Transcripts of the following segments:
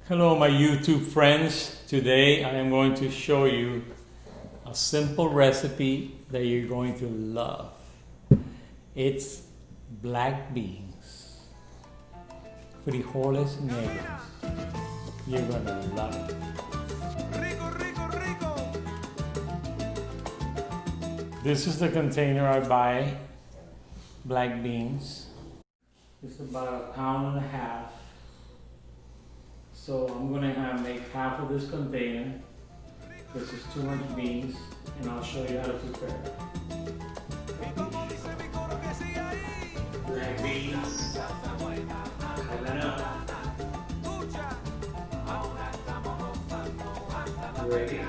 Hello my YouTube friends. Today I am going to show you a simple recipe that you're going to love. It's black beans, frijoles negros. You're gonna love it. Rico, rico, rico. This is the container I buy black beans. It's about 1.5 pounds. So I'm gonna make half of this container. This is 200 beans, and I'll show you how to prepare it. Black beans, ready.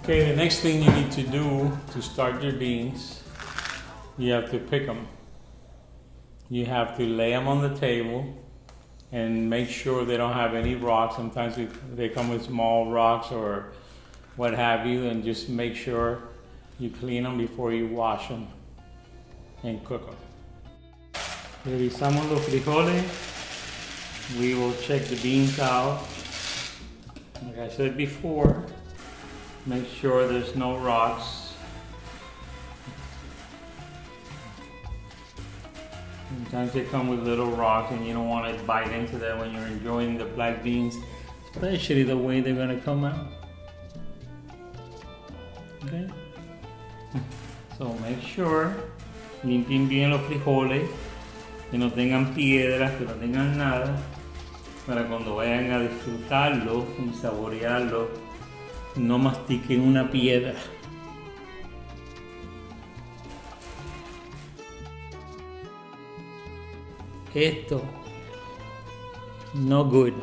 Okay, the next thing you need to do to start your beans, you have to pick them. You have to lay them on the table and make sure they don't have any rocks. Sometimes they come with small rocks or what have you, and just make sure you clean them before you wash them and cook them. Revisamos los frijoles. We will check the beans out. Like I said before, make sure there's no rocks. Sometimes they come with little rocks and you don't want to bite into that when you're enjoying the black beans, especially the way they're going to come out. Okay? So make sure, limpien bien los frijoles, que no tengan piedras, que no tengan nada, para cuando vayan a disfrutarlo y saborearlo, no mastiquen una piedra. Esto no good.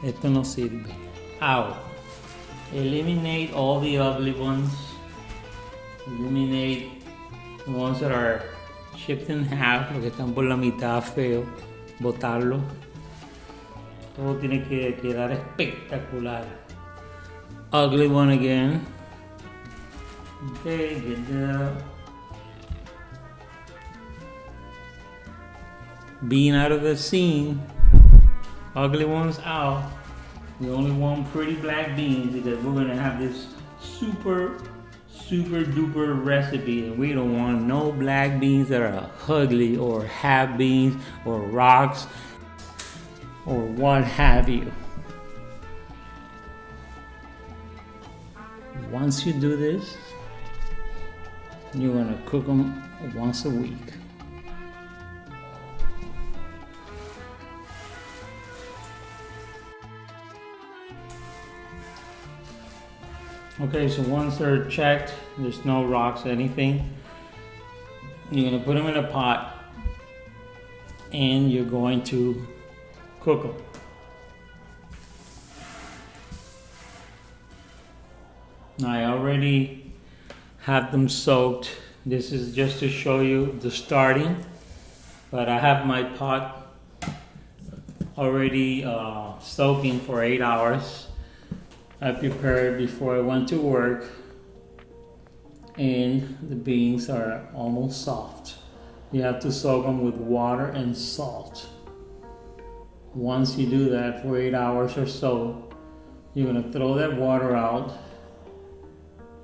Esto no sirve. Out. Eliminate all the ugly ones. Eliminate the ones that are chipped in half, los que están por la mitad feo. Botarlo. Todo tiene que quedar espectacular. Ugly one again. Okay, get the bean out of the scene. Ugly ones out. We only want pretty black beans because we're gonna have this super duper recipe, and we don't want no black beans that are ugly or half beans or rocks or what have you. Once you do this, you're gonna cook them once a week. Okay, so once they're checked, there's no rocks, anything, you're gonna put them in a pot and you're going to cook them. Now I already have them soaked. This is just to show you the starting, but I have my pot already soaking for 8 hours. I prepared before I went to work, and the beans are almost soft. You have to soak them with water and salt. Once you do that for 8 hours or so, you're gonna throw that water out,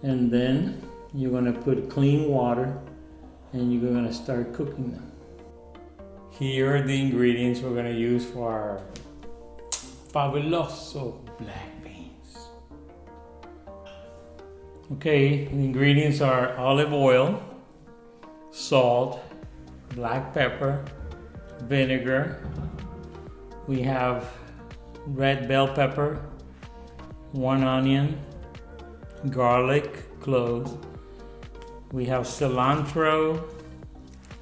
and then you're gonna put clean water and you're gonna start cooking them. Here are the ingredients we're gonna use for our fabuloso black. Okay, the ingredients are olive oil, salt, black pepper, vinegar. We have red bell pepper, 1 onion, garlic cloves. We have cilantro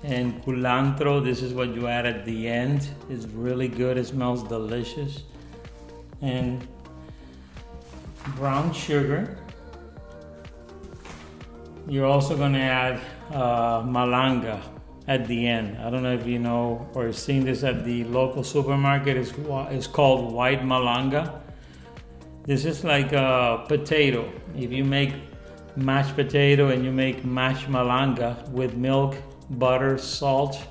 and culantro. This is what you add at the end. It's really good. It smells delicious. And brown sugar. You're also going to add malanga at the end. I don't know if you know or seen this at the local supermarket. It's called white malanga. This is like a potato. If you make mashed potato and you make mashed malanga with milk, butter, salt,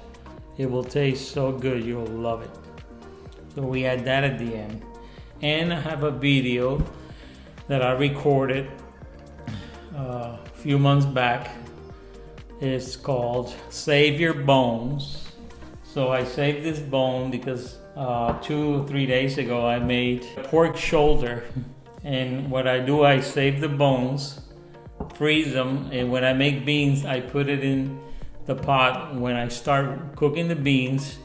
it will taste so good. You'll love it. So we add that at the end. And I have a video that I recorded a few months back. It's called Save Your Bones. So I saved this bone because 2 or 3 days ago I made a pork shoulder. And what I do, I save the bones, freeze them, and when I make beans, I put it in the pot when I start cooking the beans,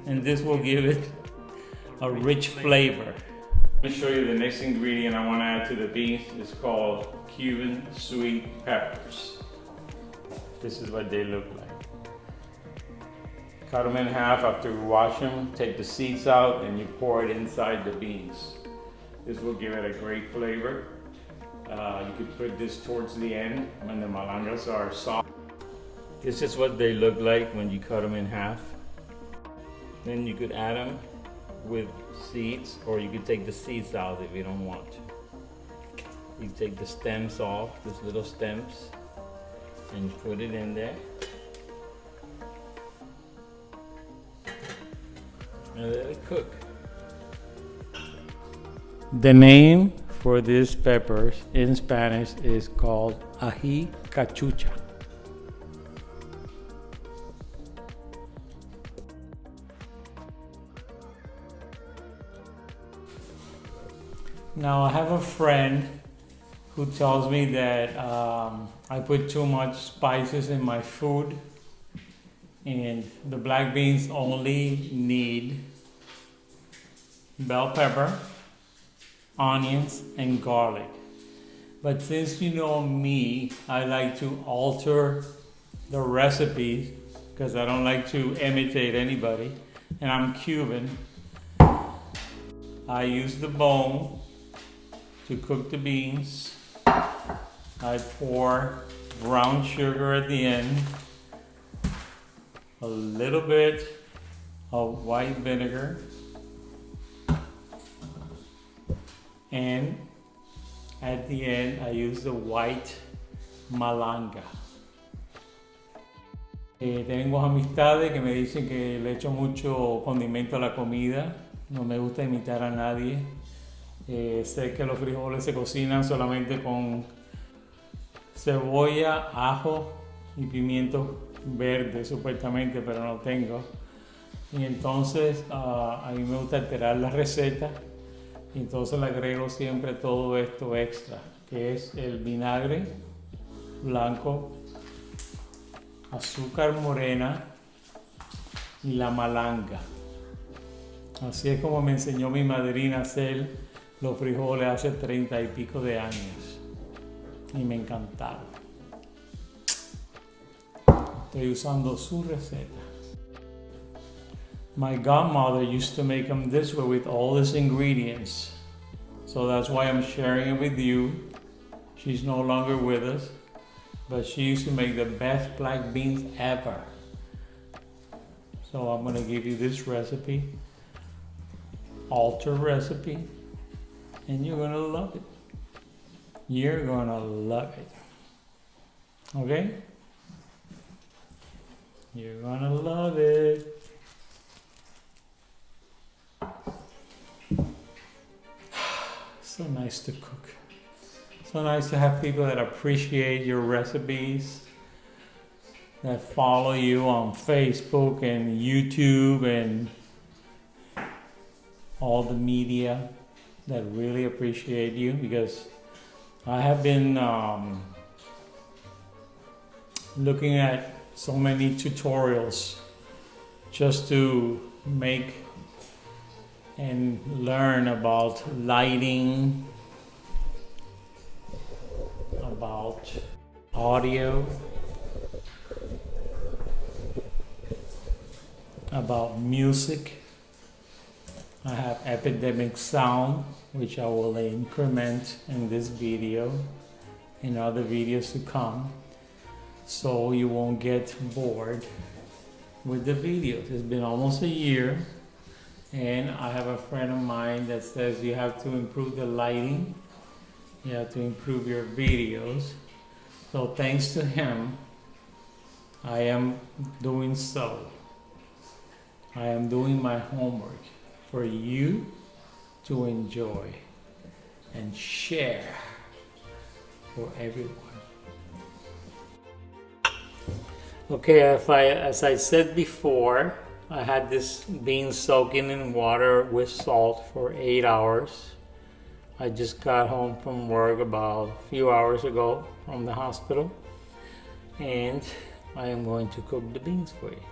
and this will give it a rich flavor. Let me show you the next ingredient I want to add to the beans. It's called Cuban sweet peppers. This is what they look like. Cut them in half after you wash them, take the seeds out, and you pour it inside the beans. This will give it a great flavor. You could put this towards the end when the malangas are soft. This is what they look like when you cut them in half. Then you could add them with seeds, or you could take the seeds out if you don't want. You take the stems off, these little stems, and put it in there. And let it cook. The name for these peppers in Spanish is called ají cachucha. Now I have a friend who tells me that I put too much spices in my food, and the black beans only need bell pepper, onions, and garlic. But since you know me, I like to alter the recipe because I don't like to imitate anybody, and I'm Cuban. I use the bone to cook the beans. I pour brown sugar at the end, a little bit of white vinegar, and at the end I use the white malanga. Tengo amistades que me dicen que le echo mucho condimento a la comida. No me gusta imitar a nadie. Sé que los frijoles se cocinan solamente con cebolla, ajo y pimiento verde supuestamente, pero no tengo. Y entonces a mí me gusta alterar la receta, y entonces le agrego siempre todo esto extra, que es el vinagre blanco, azúcar morena y la malanga. Así es como me enseñó mi madrina a hacer los frijoles hace 30 y pico de años, y me encantaron. Estoy usando su receta. My godmother used to make them this way with all these ingredients, so that's why I'm sharing it with you. She's no longer with us, but she used to make the best black beans ever. So I'm going to give you this recipe, alter recipe, and you're going to love it. You're going to love it. Okay? You're going to love it. So nice to cook. So nice to have people that appreciate your recipes, that follow you on Facebook and YouTube and all the media, that really appreciate you, because I have been looking at so many tutorials just to make and learn about lighting, about audio, about music. I have epidemic sound, which I will increment in this video, in other videos to come, so you won't get bored with the videos. It's been almost a year, and I have a friend of mine that says you have to improve the lighting, you have to improve your videos. So thanks to him, I am doing so. I am doing my homework, for you to enjoy and share for everyone. Okay, as I said before, I had this bean soaking in water with salt for 8 hours. I just got home from work about a few hours ago from the hospital, and I am going to cook the beans for you.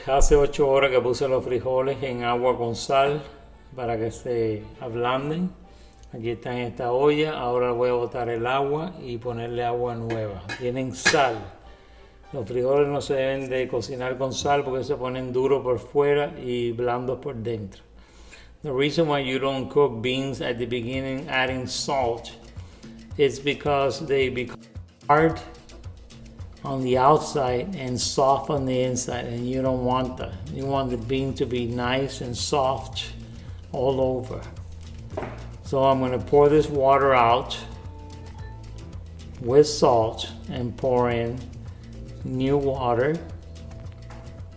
Hace 8 horas que puse los frijoles en agua con sal para que se ablanden. Aquí está en esta olla. Ahora voy a botar el agua y ponerle agua nueva. Tienen sal. Los frijoles no se deben de cocinar con sal porque se ponen duros por fuera y blandos por dentro. The reason why you don't cook beans at the beginning adding salt is because they become hard on the outside and soft on the inside, and you don't want that. You want the bean to be nice and soft all over. So I'm going to pour this water out with salt and pour in new water.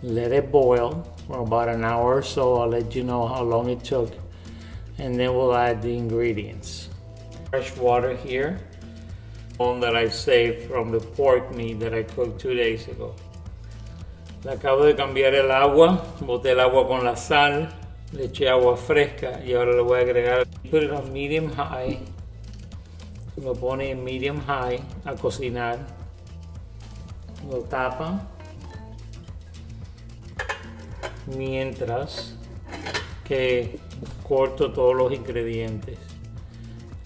Let it boil for about an hour or so. I'll let you know how long it took, and then we'll add the ingredients. Fresh water here, one that I saved from the pork meat that I cooked 2 days ago. Le acabo de cambiar el agua, boté el agua con la sal, le eché agua fresca y ahora le voy a agregar. Put it on medium high, lo pone en medium high a cocinar, lo tapa mientras que corto todos los ingredientes.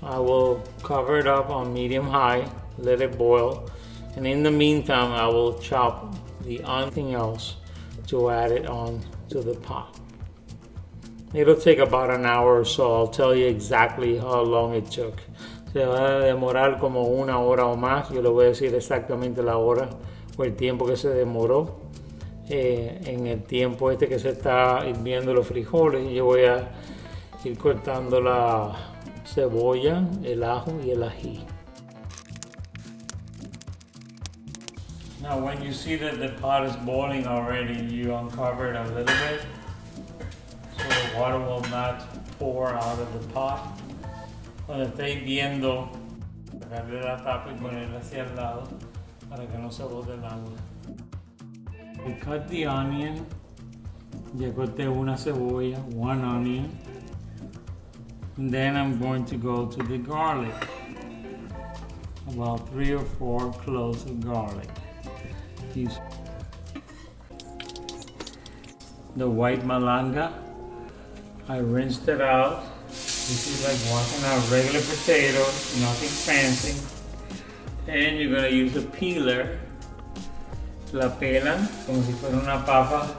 I will cover it up on medium high, let it boil, and in the meantime I will chop the anything else to add it on to the pot. It'll take about an hour or so. I'll tell you exactly how long it took. Se va a demorar como 1 hora o más. Yo le voy a decir exactamente la hora o el tiempo que se demoró en el tiempo este que se está hirviendo los frijoles. Yo voy a ir cortando la cebolla, el ajo y el ají. Now when you see that the pot is boiling already, you uncover it a little bit so the water will not pour out of the pot. Cuando estéis viendo, sacarle la tapa y ponerla hacia el lado para que no se bote el agua. I cut the onion. Ya corté una cebolla, 1 onion. And then I'm going to go to the garlic. About 3 or 4 cloves of garlic. The white malanga, I rinsed it out. This is like washing out regular potatoes, nothing fancy. And you're gonna use a peeler. La pelan como si fuera una papa.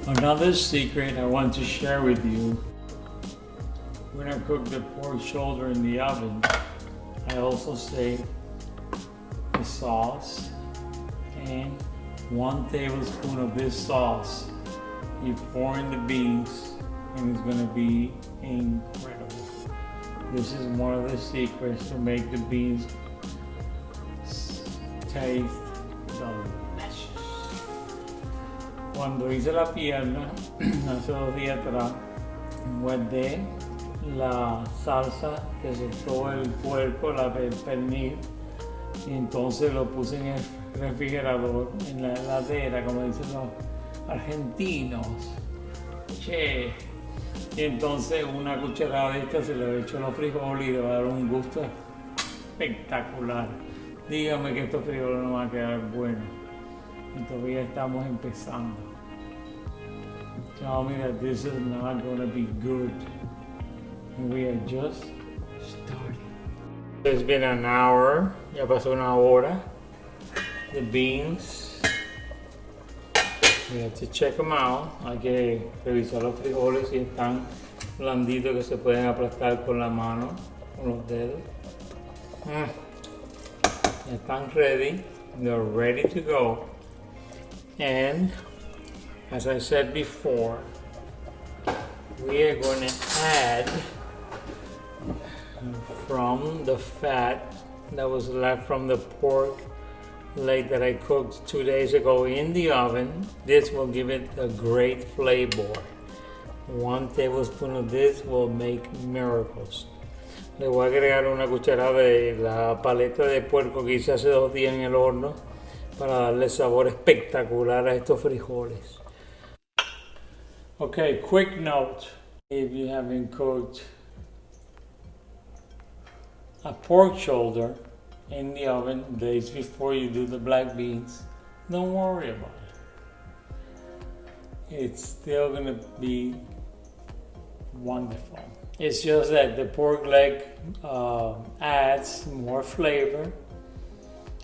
Another secret I want to share with you. When I cook the pork shoulder in the oven, I also save the sauce, and 1 tablespoon of this sauce you pour in the beans, and it's going to be incredible. This is one of the secrets to make the beans taste delicious. Cuando hice la pierna hace 2 días atrás, guardé la salsa que soltó el puerco, el pernil, y entonces lo puse en el refrigerador, en la heladera, como dicen los argentinos. Che. Y entonces una cucharada de esta se le echo los frijoles y le va a dar un gusto espectacular. Dígame que estos frijoles no van a quedar buenos. Y todavía estamos empezando. Tell me that this is not going to be good. And we are just starting. It's been an hour. Ya pasó 1 hora. The beans, we have to check them out. Hay que revisar los frijoles si están blanditos, que se pueden aplastar con la mano, con los dedos. Están ready. They're ready to go. And as I said before, we are going to add from the fat that was left from the pork leg that I cooked 2 days ago in the oven. This will give it a great flavor. 1 tablespoon of this will make miracles. Le voy a agregar una cucharada de la paleta de puerco que hice hace 2 días en el horno para darle sabor espectacular a estos frijoles. Okay, quick note. If you haven't cooked a pork shoulder in the oven days before you do the black beans, don't worry about it. It's still gonna be wonderful. It's just that the pork leg adds more flavor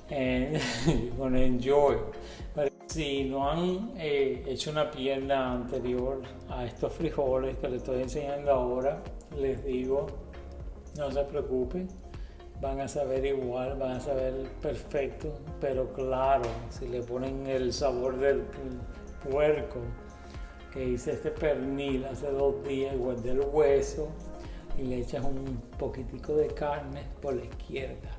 and you're gonna enjoy it. But si no han hecho una pierna anterior a estos frijoles que les estoy enseñando ahora, les digo, no se preocupen, van a saber igual, van a saber perfecto, pero claro, si le ponen el sabor del puerco que hice este pernil hace 2 días, igual del hueso, y le echas un poquitico de carne por la izquierda.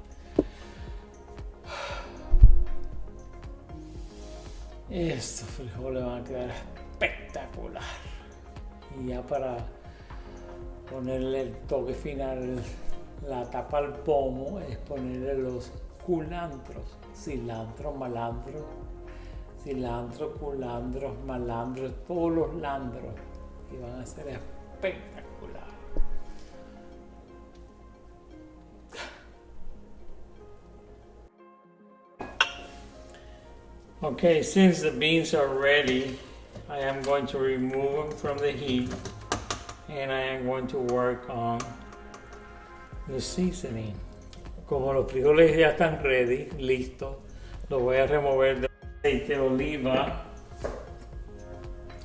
Estos frijoles van a quedar espectacular. Y ya para ponerle el toque final, la tapa al pomo, es ponerle los culantros, cilantro, malandro, cilantro, culantros, malandros, todos los landros, y van a ser espectacular. Okay, since the beans are ready, I am going to remove them from the heat and I am going to work on the seasoning. Como los frijoles ya están ready, listos, los voy a remover del aceite de oliva,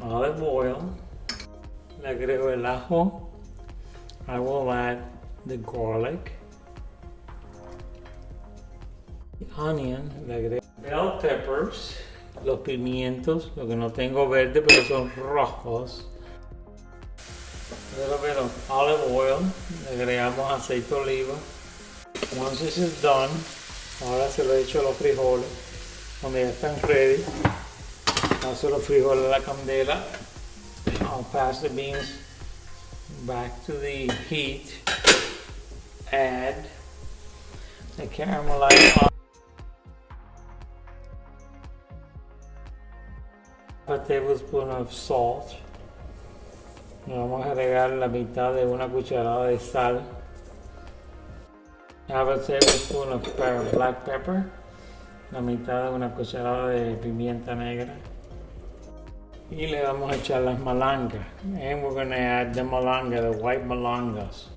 olive oil, le agrego el ajo, I will add the garlic, the onion, le agrego bell peppers, los pimientos, lo que no tengo verde pero son rojos. A little bit of olive oil, le agregamos aceite de oliva. Once this is done, ahora se lo echo a los frijoles. Cuando ya están ready, paso los frijoles a la candela. I'll pass the beans back to the heat. Add the caramelized olive. A tablespoon of salt. Le vamos a agregar la mitad de una cucharada de sal. Have a tablespoon of black pepper. La mitad de una cucharada de pimienta negra. Y le vamos a echar las malangas. And we're going to add the malanga, the white malangas.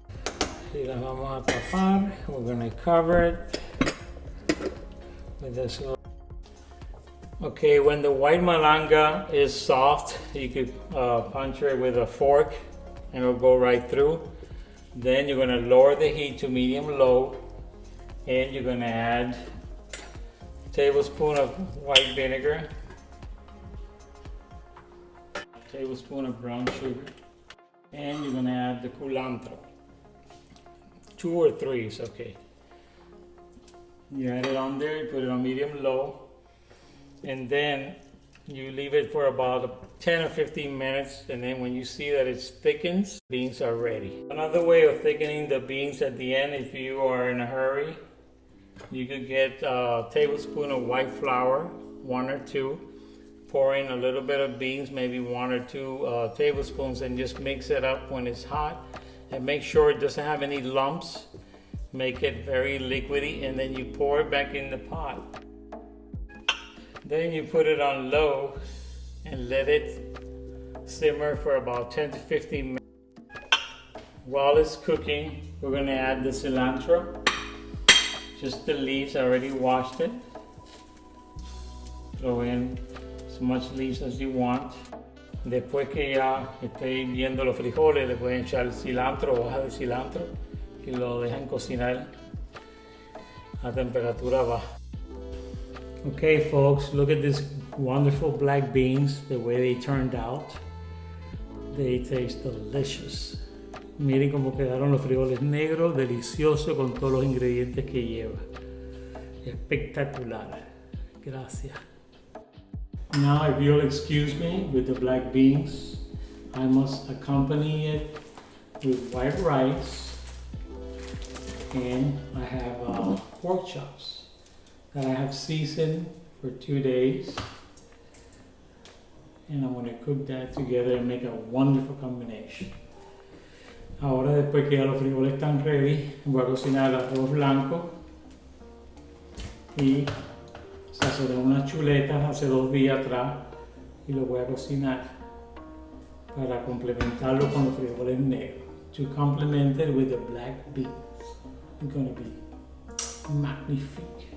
Y las vamos a tapar. We're going to cover it with this little. Okay, when the white malanga is soft, you could puncture it with a fork and it'll go right through. Then you're going to lower the heat to medium-low and you're going to add a tablespoon of white vinegar, a tablespoon of brown sugar, and you're going to add the culantro. 2 or 3 is okay. You add it on there, put it on medium-low. And then you leave it for about 10 or 15 minutes, and then when you see that it's thickened, beans are ready. Another way of thickening the beans at the end, if you are in a hurry, you could get a tablespoon of white flour, 1 or 2, pour in a little bit of beans, maybe 1 or 2 tablespoons, and just mix it up when it's hot, and make sure it doesn't have any lumps. Make it very liquidy, and then you pour it back in the pot. Then you put it on low and let it simmer for about 10 to 15 minutes. While it's cooking, we're going to add the cilantro. Just the leaves, I already washed it. Throw in as much leaves as you want. Después que ya esté hirviendo los frijoles, le pueden echar el cilantro, hojas de cilantro, y lo dejan cocinar a temperatura baja. Okay folks, look at these wonderful black beans, the way they turned out. They taste delicious. Miren cómo quedaron los frijoles negros, deliciosos con todos los ingredientes que lleva. Espectacular. Gracias. Now, if you'll excuse me with the black beans, I must accompany it with white rice, and I have pork chops that I have seasoned for 2 days, and I'm going to cook that together and make a wonderful combination. Ahora, después que ya los frijoles están ready, voy a cocinar el arroz blanco y sazoné unas chuletas hace 2 días atrás y lo voy a cocinar para complementarlo con los frijoles negros. To complement it with the black beans. It's going to be magnifique.